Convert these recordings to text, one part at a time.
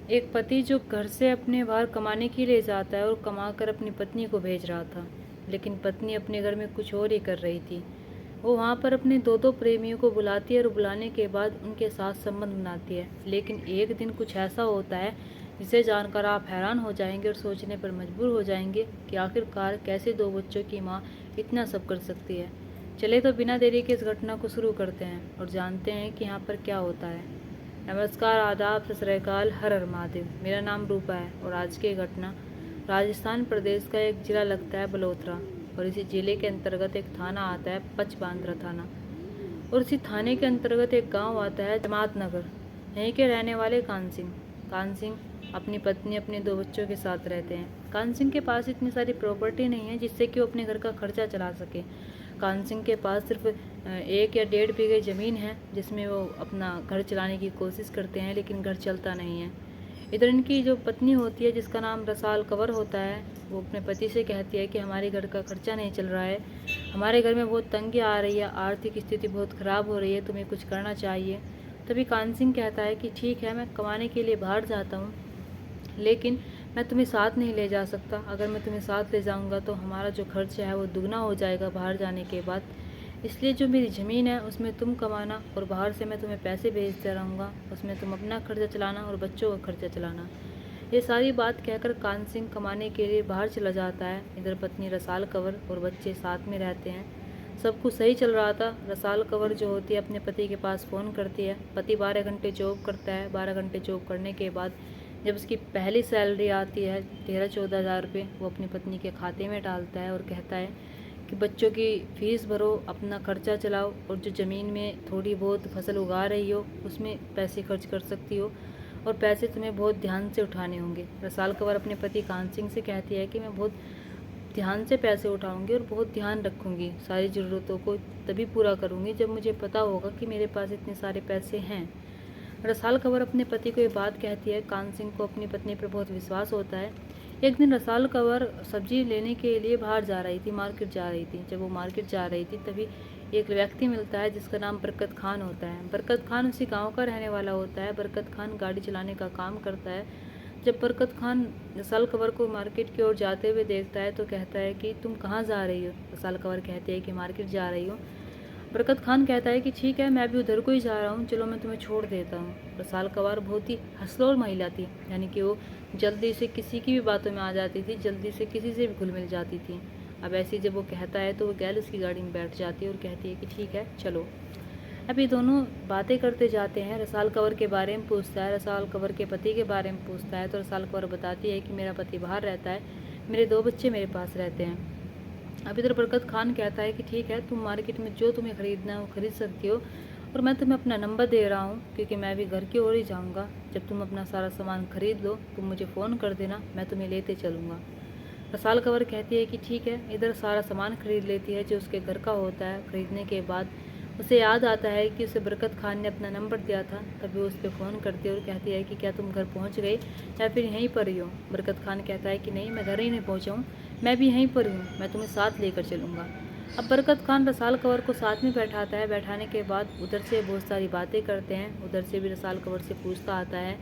एक पति जो घर से अपने बाहर कमाने के लिए जाता है और कमाकर अपनी पत्नी को भेज रहा था, लेकिन पत्नी अपने घर में कुछ और ही कर रही थी। वो वहाँ पर अपने दो प्रेमियों को बुलाती है और बुलाने के बाद उनके साथ संबंध बनाती है। लेकिन एक दिन कुछ ऐसा होता है जिसे जानकर आप हैरान हो जाएंगे और सोचने पर मजबूर हो जाएंगे कि आखिरकार कैसे दो बच्चों की माँ इतना सब कर सकती है। चले तो बिना देरी के इस घटना को शुरू करते हैं और जानते हैं कि यहाँ पर क्या होता है। नमस्कार, आदाब, सत श्री अकाल, हर हर महादेव। मेरा नाम रूपा है और आज की घटना राजस्थान प्रदेश का एक जिला लगता है बलोत्रा, और इसी जिले के अंतर्गत एक थाना आता है पचबांद्रा थाना, और इसी थाने के अंतर्गत एक गांव आता है जमात नगर। यहीं के रहने वाले कान सिंह अपनी पत्नी अपने दो बच्चों के साथ रहते हैं। कान सिंह के पास इतनी सारी प्रॉपर्टी नहीं है जिससे कि वो अपने घर का खर्चा चला सके। कान सिंह के पास सिर्फ 1 या 1.5 बीघे ज़मीन है जिसमें वो अपना घर चलाने की कोशिश करते हैं, लेकिन घर चलता नहीं है। इधर इनकी जो पत्नी होती है जिसका नाम रसाल कंवर होता है, वो अपने पति से कहती है कि हमारे घर का खर्चा नहीं चल रहा है, हमारे घर में बहुत तंगी आ रही है, आर्थिक स्थिति बहुत ख़राब हो रही है, तुम्हें कुछ करना चाहिए। तभी कान सिंह कहता है कि ठीक है, मैं कमाने के लिए बाहर जाता हूँ, लेकिन मैं तुम्हें साथ नहीं ले जा सकता। अगर मैं तुम्हें साथ ले जाऊंगा तो हमारा जो खर्च है वो दुगना हो जाएगा बाहर जाने के बाद। इसलिए जो मेरी ज़मीन है उसमें तुम कमाना और बाहर से मैं तुम्हें पैसे भेजता रहूँगा, उसमें तुम अपना खर्चा चलाना और बच्चों का खर्चा चलाना। ये सारी बात कहकर कान सिंह कमाने के लिए बाहर चला जाता है। इधर पत्नी रसाल कंवर और बच्चे साथ में रहते हैं। सब कुछ सही चल रहा था। रसाल कंवर जो होती है अपने पति के पास फ़ोन करती है। पति 12 घंटे जॉब करता है। 12 घंटे जॉब करने के बाद जब उसकी पहली सैलरी आती है 13-14 हज़ार रुपये, वो अपनी पत्नी के खाते में डालता है और कहता है कि बच्चों की फ़ीस भरो, अपना खर्चा चलाओ, और जो ज़मीन में थोड़ी बहुत फसल उगा रही हो उसमें पैसे खर्च कर सकती हो, और पैसे तुम्हें बहुत ध्यान से उठाने होंगे। रसाल कंवर अपने पति कान सिंह से कहती है कि मैं बहुत ध्यान से पैसे उठाऊंगी और बहुत ध्यान रखूंगी, सारी ज़रूरतों को तभी पूरा करूंगी जब मुझे पता होगा कि मेरे पास इतने सारे पैसे हैं। रसाल कंवर अपने पति को ये बात कहती है। कान सिंह को अपनी पत्नी पर बहुत विश्वास होता है। एक दिन रसाल कंवर सब्जी लेने के लिए बाहर जा रही थी, मार्केट जा रही थी। जब वो मार्केट जा रही थी तभी एक व्यक्ति मिलता है जिसका नाम बरकत खान होता है। बरकत खान उसी गांव का रहने वाला होता है। बरकत खान गाड़ी चलाने का काम करता है। जब बरकत खान रसाल कंवर को मार्केट की ओर जाते हुए देखता है तो कहता है कि तुम कहाँ जा रही हो। रसाल कंवर कहती है कि मार्केट जा रही हूँ। बरकत खान कहता है कि ठीक है, मैं भी उधर को ही जा रहा हूँ, चलो मैं तुम्हें छोड़ देता हूँ। रसाल कंवर बहुत ही हंसलोर महिला थी, यानी कि वो जल्दी से किसी की भी बातों में आ जाती थी, जल्दी से किसी से भी घुल मिल जाती थी। अब ऐसे जब वो कहता है तो वो गैल उसकी गाड़ी में बैठ जाती है और कहती है कि ठीक है चलो। अब ये दोनों बातें करते जाते हैं। रसाल कंवर के बारे में पूछता है, रसाल कंवर के पति के बारे में पूछता है, तो रसाल कंवर बताती है कि मेरा पति बाहर रहता है, मेरे 2 बच्चे मेरे पास रहते हैं। अब इधर बरकत खान कहता है कि ठीक है, तुम मार्केट में जो तुम्हें ख़रीदना है वो ख़रीद सकती हो, और मैं तुम्हें अपना नंबर दे रहा हूँ क्योंकि मैं भी घर की ओर ही जाऊँगा। जब तुम अपना सारा सामान खरीद लो तुम मुझे फ़ोन कर देना, मैं तुम्हें लेते चलूँगा। रसाल कंवर कहती है कि ठीक है। इधर सारा सामान खरीद लेती है जो उसके घर का होता है। खरीदने के बाद उसे याद आता है कि उसे बरकत खान ने अपना नंबर दिया था। तभी वो उस पर फ़ोन करती है और कहती है कि क्या तुम घर पहुंच गए या फिर यहीं पर ही हो। बरकत खान कहता है कि नहीं, मैं घर ही नहीं पहुंचा हूँ, मैं भी यहीं पर हूँ, मैं तुम्हें साथ लेकर चलूँगा। अब बरकत खान रसाल कंवर को साथ में बैठाता है। बैठाने के बाद उधर से बहुत सारी बातें करते हैं। उधर से भी रसाल कंवर से पूछता आता है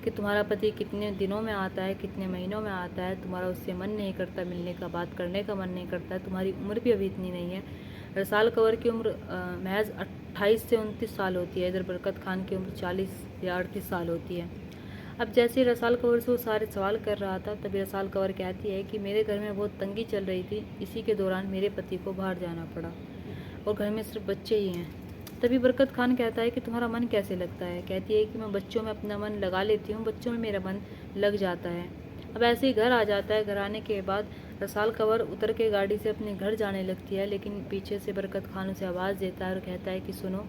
कि तुम्हारा पति कितने दिनों में आता है, कितने महीनों में आता है, तुम्हारा उससे मन नहीं करता मिलने का, बात करने का मन नहीं करता, तुम्हारी उम्र भी अभी इतनी नहीं है। रसाल कंवर की उम्र महज 28 से 29 साल होती है। इधर बरकत खान की उम्र 40 या 38 साल होती है। अब जैसे रसाल कंवर से वो सारे सवाल कर रहा था तभी रसाल कंवर कहती है कि मेरे घर में बहुत तंगी चल रही थी, इसी के दौरान मेरे पति को बाहर जाना पड़ा और घर में सिर्फ बच्चे ही हैं। तभी बरकत खान कहता है कि तुम्हारा मन कैसे लगता है। कहती है कि मैं बच्चों में अपना मन लगा लेती हूँ, बच्चों में मेरा मन लग जाता है। अब ऐसे ही घर आ जाता है। घर आने के बाद रसाल कंवर उतर के गाड़ी से अपने घर जाने लगती है, लेकिन पीछे से बरकत खान उसे आवाज़ देता है और कहता है कि सुनो।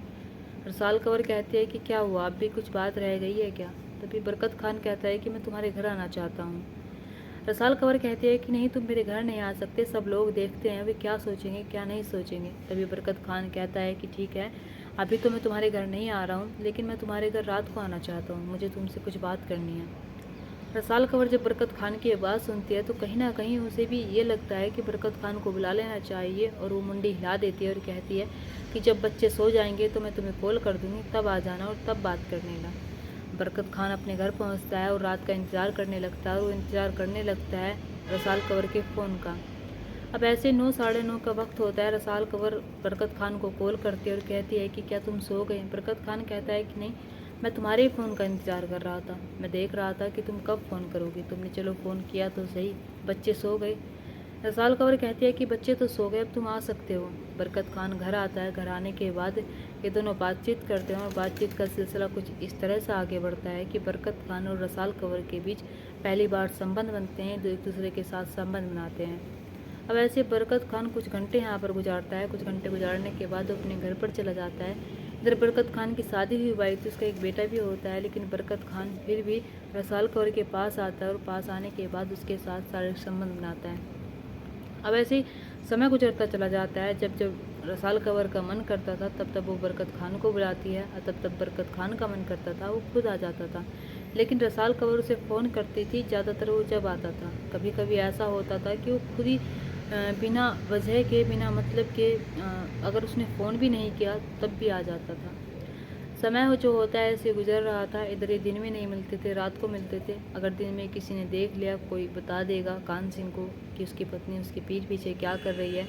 रसाल कंवर कहती है कि क्या हुआ, अब भी कुछ बात रह गई है क्या। तभी बरकत खान कहता है कि मैं तुम्हारे घर आना चाहता हूँ। रसाल कंवर कहती है कि नहीं, तुम मेरे घर नहीं आ सकते, सब लोग देखते हैं वे क्या सोचेंगे क्या नहीं सोचेंगे। तभी बरकत खान कहता है कि ठीक है, अभी तो मैं तुम्हारे घर नहीं आ रहा हूँ, लेकिन मैं तुम्हारे घर रात को आना चाहता हूँ, मुझे तुमसे कुछ बात करनी है। रसाल कंवर जब बरकत खान की आवाज़ सुनती है तो कहीं ना कहीं उसे भी ये लगता है कि बरकत खान को बुला लेना चाहिए, और वो मुंडी हिला देती है और कहती है कि जब बच्चे सो जाएंगे तो मैं तुम्हें कॉल कर दूँगी, तब आ जाना और तब बात करने का। बरकत खान अपने घर पहुंचता है और रात का इंतज़ार करने लगता है, और वो इंतज़ार करने लगता है रसाल कंवर के फ़ोन का। अब ऐसे 9 साढ़े 9 का वक्त होता है। रसाल कंवर बरकत खान को कॉल करती है और कहती है कि क्या तुम सो गए? बरकत खान कहता है कि नहीं, मैं तुम्हारे ही फ़ोन का इंतज़ार कर रहा था, मैं देख रहा था कि तुम कब फ़ोन करोगी, तुमने चलो फ़ोन किया तो सही, बच्चे सो गए। रसाल कंवर कहती है कि बच्चे तो सो गए, अब तुम आ सकते हो। बरकत खान घर आता है। घर आने के बाद ये दोनों बातचीत करते हैं और बातचीत का सिलसिला कुछ इस तरह से आगे बढ़ता है कि बरकत खान और रसाल कंवर के बीच पहली बार संबंध बनते हैं, एक दूसरे के साथ संबंध बनाते हैं। अब ऐसे बरकत खान कुछ घंटे यहाँ पर गुजारता है। कुछ घंटे गुजारने के बाद वो अपने घर पर चला जाता है। इधर बरकत खान की शादी हुई हुई थी, उसका एक बेटा भी होता है, लेकिन बरकत खान फिर भी रसाल कंवर के पास आता है और पास आने के बाद उसके साथ शारीरिक संबंध बनाता है। अब ऐसे ही समय गुजरता चला जाता है। जब जब रसाल कंवर का मन करता था तब तब वो बरकत खान को बुलाती है, और तब तब बरकत खान का मन करता था वो खुद आ जाता था। लेकिन रसाल कंवर उसे फ़ोन करती थी, ज़्यादातर वो जब आता था। कभी कभी ऐसा होता था कि वो खुद ही बिना वजह के, बिना मतलब के, अगर उसने फ़ोन भी नहीं किया तब भी आ जाता था। समय हो जो होता है ऐसे गुजर रहा था। इधर ही दिन में नहीं मिलते थे, रात को मिलते थे। अगर दिन में किसी ने देख लिया, कोई बता देगा कान सिंह को कि उसकी पत्नी उसके पीठ पीछे क्या कर रही है।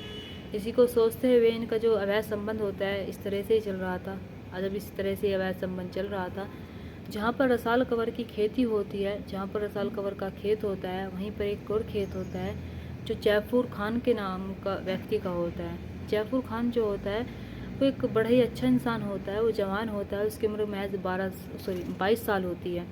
इसी को सोचते हुए इनका जो अवैध संबंध होता है इस तरह से ही चल रहा था। और जब इस तरह से अवैध संबंध चल रहा था, जहाँ पर रसाल कंवर की खेती होती है, जहाँ पर रसाल कंवर का खेत होता है, वहीं पर एक और खेत होता है जो जयफूर खान के नाम का व्यक्ति का होता है। जयफूर खान जो होता है वो एक बड़ा ही अच्छा इंसान होता है, वो जवान होता है, उसकी उम्र महज 22 साल होती है।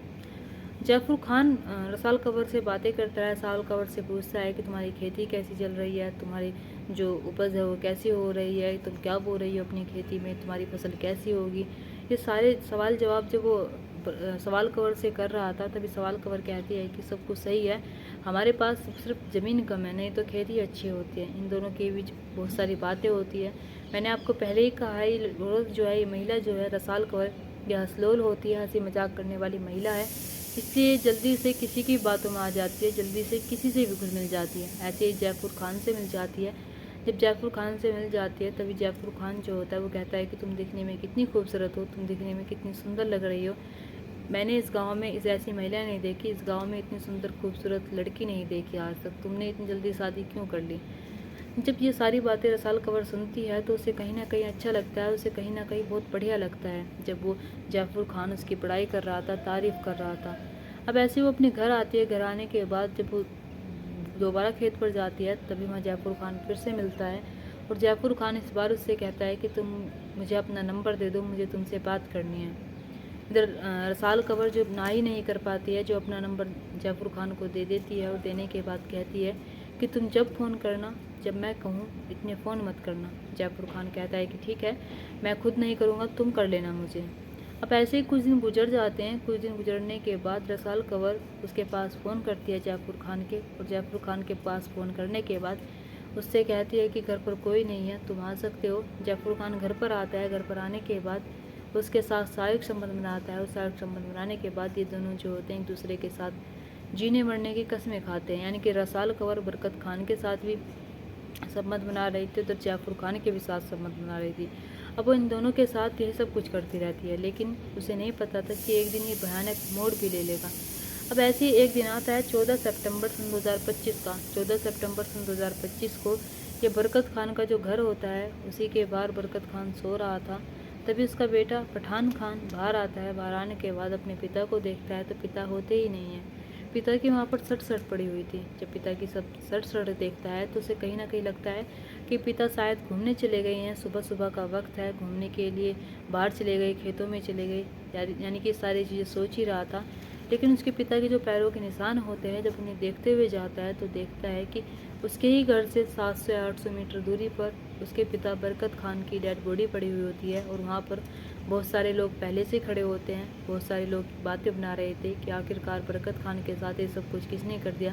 जयफूर खान रसाल कंवर से बातें करता है, रसाल कंवर से पूछता है कि तुम्हारी खेती कैसी चल रही है, तुम्हारी जो उपज है वो कैसी हो रही है, तुम क्या बो रही हो अपनी खेती में, तुम्हारी फसल कैसी होगी। ये सारे सवाल जवाब जब वो सवाल कंवर से कर रहा था, तभी सवाल कंवर कहती है कि सब कुछ सही है, हमारे पास सिर्फ ज़मीन कम है, नहीं तो खेती अच्छी होती है। इन दोनों के बीच बहुत सारी बातें होती है। मैंने आपको पहले ही कहा है, ये औरत जो है, ये महिला जो है रसाल कंवर, यह हंसलोल होती है, हंसी मजाक करने वाली महिला है, इसलिए जल्दी से किसी की बातों में आ जाती है, जल्दी से किसी से भी घुल मिल जाती है। ऐसे ही जयफूर खान से मिल जाती है। जब जयफूर खान से मिल जाती है तभी जयफूर खान जो होता है वो कहता है कि तुम दिखने में कितनी खूबसूरत हो, तुम दिखने में कितनी सुंदर लग रही हो। मैंने इस गांव में इस ऐसी महिला नहीं देखी, इस गांव में इतनी सुंदर खूबसूरत लड़की नहीं देखी आज तक, तुमने इतनी जल्दी शादी क्यों कर ली। जब ये सारी बातें रसाल कंवर सुनती है तो उसे कहीं ना कहीं अच्छा लगता है, उसे कहीं ना कहीं बहुत बढ़िया लगता है। जब वो जयफूर खान उसकी पढ़ाई कर रहा था, तारीफ़ कर रहा था। अब ऐसे वो अपने घर आती है। घर आने के बाद जब वो दोबारा खेत पर जाती है तभी वहाँ जयफूर खान फिर से मिलता है, और जयफूर खान इस बार उससे कहता है कि तुम मुझे अपना नंबर दे दो, मुझे तुमसे बात करनी है। इधर रसाल कंवर जो ना ही नहीं कर पाती है, जो अपना नंबर जयफूर खान को दे देती है, और देने के बाद कहती है कि तुम जब फ़ोन करना, जब मैं कहूँ, इतने फ़ोन मत करना। जयफूर खान कहता है कि ठीक है, मैं खुद नहीं करूँगा, तुम कर लेना मुझे। अब ऐसे ही कुछ दिन गुजर जाते हैं। कुछ दिन गुजरने के बाद रसाल कंवर उसके पास फ़ोन करती है जयफूर खान के, और जयफूर खान के पास फ़ोन करने के बाद उससे कहती है कि घर पर कोई नहीं है, तुम आ सकते हो। जयफूर खान घर पर आता है। घर पर आने के बाद उसके साथ शारीरिक संबंध बनाता है, और शारीरिक संबंध बनाने के बाद ये दोनों जो होते हैं एक दूसरे के साथ जीने मरने की कस्में खाते हैं। यानी कि रसाल कंवर बरकत खान के साथ भी संबंध बना रही थी, उधर जयफूर खान के भी साथ संबंध बना रही थी। अब वो इन दोनों के साथ यही सब कुछ करती रहती है, लेकिन उसे नहीं पता था कि एक दिन ये भयानक मोड़ भी ले लेगा। अब ऐसे ही एक दिन आता है 14 सितंबर सन 2025 का। 14 सितंबर सन 2025 को ये बरकत खान का जो घर होता है उसी के बाहर बरकत खान सो रहा था। तभी उसका बेटा पठान खान बाहर आता है। बाहर आने के बाद अपने पिता को देखता है तो पिता होते ही नहीं है। पिता की वहाँ पर सट पड़ी हुई थी। जब पिता की सब सट देखता है तो उसे कहीं ना कहीं लगता है कि पिता शायद घूमने चले गए हैं, सुबह सुबह का वक्त है, घूमने के लिए बाहर चले गए, खेतों में चले गए, यानी कि सारी चीज़ें सोच ही रहा था। लेकिन उसके पिता के जो पैरों के निशान होते हैं, जब उन्हें देखते हुए जाता है तो देखता है कि उसके ही घर से 700 या 800 मीटर दूरी पर उसके पिता बरकत खान की डेड बॉडी पड़ी हुई होती है, और वहाँ पर बहुत सारे लोग पहले से खड़े होते हैं। बहुत सारे लोग बातें बना रहे थे कि आखिरकार बरकत खान के साथ ये सब कुछ किसने कर दिया।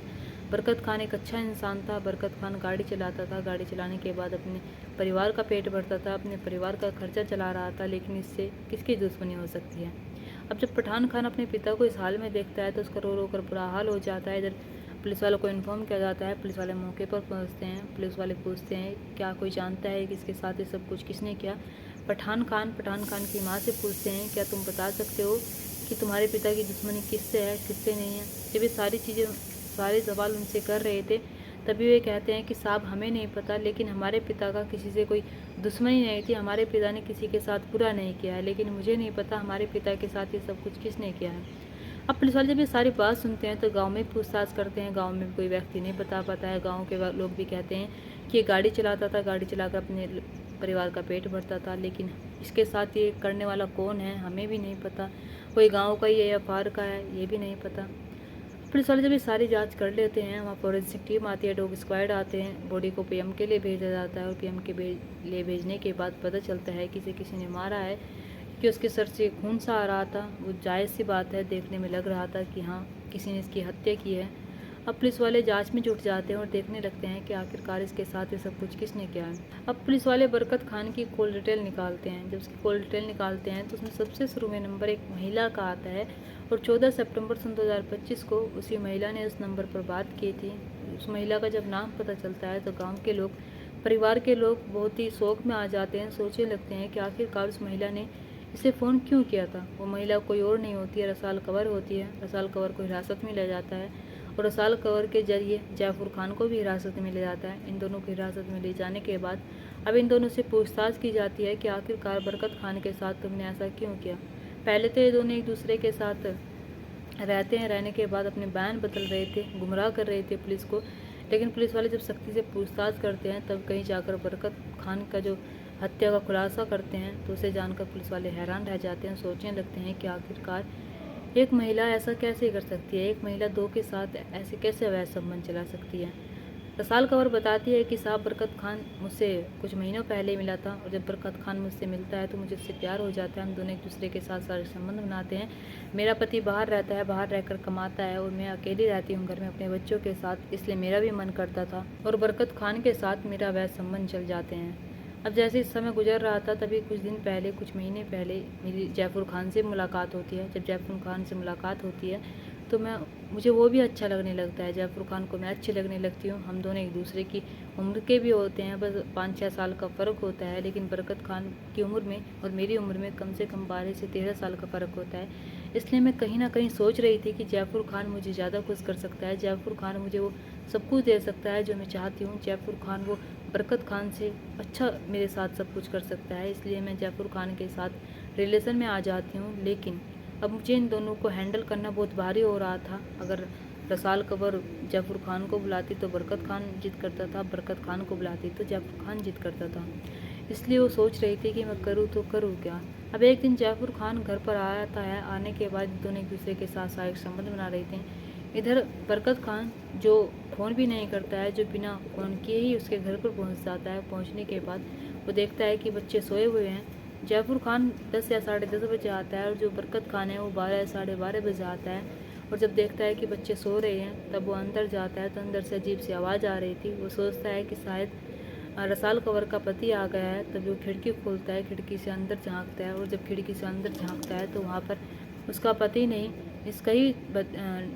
बरकत खान एक अच्छा इंसान था। बरकत खान गाड़ी चलाता था, गाड़ी चलाने के बाद अपने परिवार का पेट भरता था, अपने परिवार का खर्चा चला रहा था, लेकिन इससे किसकी दुश्मनी हो सकती है। अब जब पठान खान अपने पिता को इस हाल में देखता है तो उसका रो रो कर बुरा हाल हो जाता है। इधर पुलिस वालों को इन्फॉर्म किया जाता है। पुलिस वाले मौके पर पहुंचते हैं। पुलिस वाले पूछते हैं क्या कोई जानता है कि इसके साथ ये सब कुछ किसने किया। पठान खान की माँ से पूछते हैं क्या तुम बता सकते हो कि तुम्हारे पिता की दुश्मनी किससे है, किससे नहीं है। जब ये सारी चीज़ें, सारे सवाल उनसे कर रहे थे, तभी वे कहते हैं कि साहब हमें नहीं पता, लेकिन हमारे पिता का किसी से कोई दुश्मनी नहीं थी, हमारे पिता ने किसी के साथ बुरा नहीं किया है, लेकिन मुझे नहीं पता हमारे पिता के साथ ये सब कुछ किसने किया है। अब पुलिस वाले जब ये सारी बात सुनते हैं तो गांव में पूछताछ करते हैं। गांव में भी कोई व्यक्ति नहीं बता पाता है। गांव के लोग भी कहते हैं कि ये गाड़ी चलाता था, गाड़ी चलाकर अपने परिवार का पेट भरता था, लेकिन इसके साथ ये करने वाला कौन है हमें भी नहीं पता। कोई गांव का ही है या बाहर का है ये भी नहीं पता। पुलिस वाले जब ये सारी जांच कर लेते हैं, वहाँ फॉरेंसिक टीम आती है, डॉग स्क्वाड आते हैं, बॉडी को पीएम के लिए भेजा जाता है और पीएम के लिए भेजने के बाद पता चलता है कि इसे किसी ने मारा है, कि उसके सर से खून सा आ रहा था। वो जायज़ सी बात है, देखने में लग रहा था कि हाँ किसी ने इसकी हत्या की है। अब पुलिस वाले जांच में जुट जाते हैं और देखने लगते हैं कि आखिरकार इसके साथ ये सब कुछ किसने किया है। अब पुलिस वाले बरकत खान की कॉल डिटेल निकालते हैं। जब उसकी कॉल डिटेल निकालते हैं तो उसमें सबसे शुरू में नंबर एक महिला का आता है और 14 सितंबर सन 2025 को उसी महिला ने उस नंबर पर बात की थी। उस महिला का जब नाम पता चलता है तो गाँव के लोग, परिवार के लोग बहुत ही शौक में आ जाते हैं, सोचने लगते हैं कि आखिरकार उस महिला ने इसे फ़ोन क्यों किया था। वो महिला कोई और नहीं होती है, रसाल कंवर होती है। रसाल कंवर को हिरासत में लिया जाता है और रसाल कंवर के जरिए जयफुर खान को भी हिरासत में लिया जाता है। इन दोनों को हिरासत में ले जाने के बाद अब इन दोनों से पूछताछ की जाती है कि आखिरकार बरकत खान के साथ तुमने ऐसा क्यों किया। पहले तो ये दोनों एक दूसरे के साथ रहते हैं, रहने के बाद अपने बयान बदल रहे थे, गुमराह कर रहे थे पुलिस को। लेकिन पुलिस वाले जब सख्ती से पूछताछ करते हैं तब कहीं जाकर बरकत खान का जो हत्या का खुलासा करते हैं तो उसे जानकर पुलिस वाले हैरान रह जाते हैं, सोचने लगते हैं कि आखिरकार एक महिला ऐसा कैसे कर सकती है, एक महिला दो के साथ ऐसे कैसे अवैध संबंध चला सकती है। रसाल कंवर बताती है कि साहब बरकत खान मुझसे कुछ महीनों पहले मिला था और जब बरकत खान मुझसे मिलता है तो मुझे उससे प्यार हो जाता है। हम दोनों एक दूसरे के साथ सारे संबंध बनाते हैं। मेरा पति बाहर रहता है, बाहर रहकर कमाता है और मैं अकेली रहती हूँ घर में अपने बच्चों के साथ, इसलिए मेरा भी मन करता था और बरकत खान के साथ मेरा अवैध संबंध चल जाते हैं। अब जैसे समय गुजर रहा था तभी कुछ दिन पहले, कुछ महीने पहले मेरी जयफुर खान से मुलाकात होती है। जब जयफुर खान से मुलाकात होती है तो मुझे वो भी अच्छा लगने लगता है, जयफुर खान को मैं अच्छी लगने लगती हूँ। हम दोनों एक दूसरे की उम्र के भी होते हैं, बस 5-6 साल का फ़र्क होता है, लेकिन बरकत खान की उम्र में और मेरी उम्र में कम से कम 12 से 13 साल का फ़र्क होता है। इसलिए मैं कहीं ना कहीं सोच रही थी कि जयफुर खान मुझे ज़्यादा खुश कर सकता है, जयफुर खान मुझे वो सब कुछ दे सकता है जो मैं चाहती हूँ। जयफुर खान वो बरकत खान से अच्छा मेरे साथ सब कुछ कर सकता है, इसलिए मैं जयफुर खान के साथ रिलेशन में आ जाती हूँ। लेकिन अब मुझे इन दोनों को हैंडल करना बहुत भारी हो रहा था। अगर रसाल कंवर जयफुर खान को बुलाती तो बरकत खान जिद करता था, बरकत खान को बुलाती तो जयफुर खान जिद करता था। इसलिए वो सोच रही थी कि मैं करूँ तो करूँ क्या। अब एक दिन जयफुर खान घर पर आता है, आने के बाद दोनों एक दूसरे के साथ शारीरिक संबंध बना रहे थे। इधर बरकत खान जो फ़ोन भी नहीं करता है, जो बिना फ़ोन किए ही उसके घर पर पहुंच जाता है। पहुंचने के बाद वो देखता है कि बच्चे सोए हुए हैं। जयफुर खान 10 या 10:30 बजे आता है और जो बरकत खान है वो 12 या 12:30 बजे आता है। और जब देखता है कि बच्चे सो रहे हैं तब वो अंदर जाता है तो अंदर से अजीब सी आवाज़ आ रही थी। वो सोचता है कि शायद रसाल कंवर का पति आ गया है, तब वो खिड़की खोलता है, खिड़की से अंदर झांकता है और जब खिड़की से अंदर झांकता है तो वहाँ पर उसका पति नहीं, इसका ही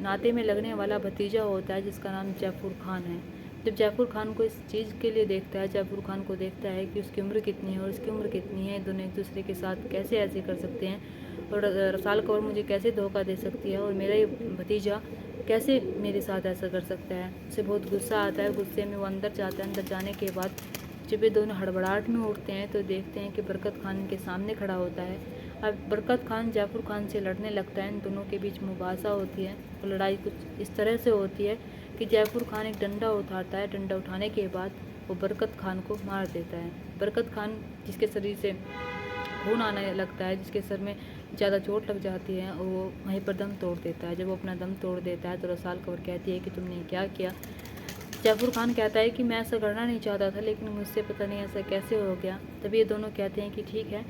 नाते में लगने वाला भतीजा होता है जिसका नाम जयफुर खान है। जब जयफुर खान को इस चीज़ के लिए देखता है, जयफुर खान को देखता है कि उसकी उम्र कितनी है और उसकी उम्र कितनी है, दोनों एक दूसरे के साथ कैसे ऐसे कर सकते हैं और रसाल कंवर मुझे कैसे धोखा दे सकती है और मेरा ये भतीजा कैसे मेरे साथ ऐसा कर सकता है। उसे बहुत गुस्सा आता है। गुस्से में वो अंदर जाता है। अंदर जाने के बाद जब ये दोनों हड़बड़ाहट में उठते हैं तो देखते हैं कि बरकत खान के सामने खड़ा होता है। अब बरकत खान जयफुर खान से लड़ने लगता है। इन दोनों के बीच मुबासा होती है और लड़ाई कुछ इस तरह से होती है कि जयफुर खान एक डंडा उठाता है। डंडा उठाने के बाद वो बरकत खान को मार देता है। बरकत खान जिसके शरीर से खून आने लगता है, जिसके सर में ज़्यादा चोट लग जाती है और वो वहीं पर दम तोड़ देता है। जब वो अपना दम तोड़ देता है तो रसाल कंवर कहती है कि तुमने क्या किया। जयफुर खान कहता है कि मैं ऐसा करना नहीं चाहता था, लेकिन मुझसे पता नहीं ऐसा कैसे हो गया। तभी ये दोनों कहते हैं कि ठीक है,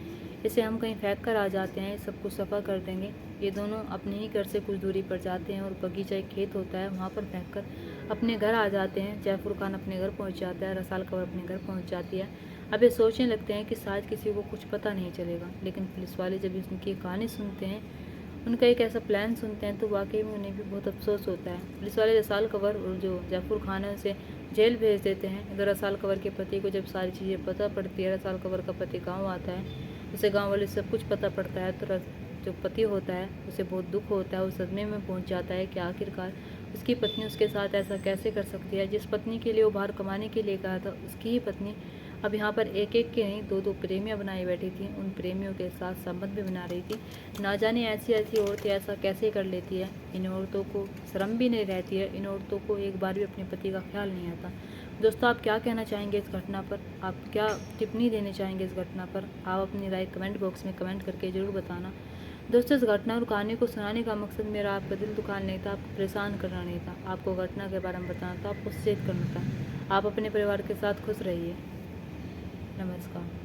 इसे हम कहीं फेंक कर आ जाते हैं, सब कुछ सफ़ा कर देंगे। ये दोनों अपने ही घर से कुछ दूरी पर जाते हैं और बगीचा एक खेत होता है, वहाँ पर फेंक कर अपने घर आ जाते हैं। जयफुर खान अपने घर पहुँच जाता है, रसाल कंवर अपने घर पहुँच जाती है। अब ये सोचने लगते हैं कि शायद किसी को कुछ पता नहीं चलेगा, लेकिन पुलिस वाले जब उनकी कहानी सुनते हैं, उनका एक ऐसा प्लान सुनते हैं तो वाकई में उन्हें भी बहुत अफसोस होता है। पुलिस वाले रसाल कंवर और जो जयफुर खान है उसे जेल भेज देते हैं। इधर रसाल कंवर के पति को जब सारी चीज़ें पता पड़ती है, रसाल कंवर का पति गाँव आता है, उसे गाँव वाले सब कुछ पता पड़ता है तो जो पति होता है उसे बहुत दुख होता है, वो सदमे में पहुंच जाता है कि आखिरकार उसकी पत्नी उसके साथ ऐसा कैसे कर सकती है। जिस पत्नी के लिए वो बाहर कमाने के लिए गया था, उसकी ही पत्नी अब यहाँ पर एक एक के नहीं दो दो प्रेमियाँ बनाई बैठी थी, उन प्रेमियों के साथ संबंध भी बना रही थी। ना जाने ऐसी ऐसी औरतें ऐसा कैसे कर लेती है। इन औरतों को शर्म भी नहीं रहती है, इन औरतों को एक बार भी अपने पति का ख्याल नहीं आता। दोस्तों, आप क्या कहना चाहेंगे इस घटना पर? आप क्या टिप्पणी देने चाहेंगे इस घटना पर? आप अपनी राय कमेंट बॉक्स में कमेंट करके ज़रूर बताना। दोस्तों, इस घटना और कहानी को सुनाने का मकसद मेरा आपका दिल दुखाना नहीं था, आपको परेशान करना नहीं था, आपको घटना के बारे में बताना था, आपको सचेत करना था। आप अपने परिवार के साथ खुश रहिए। नमस्कार।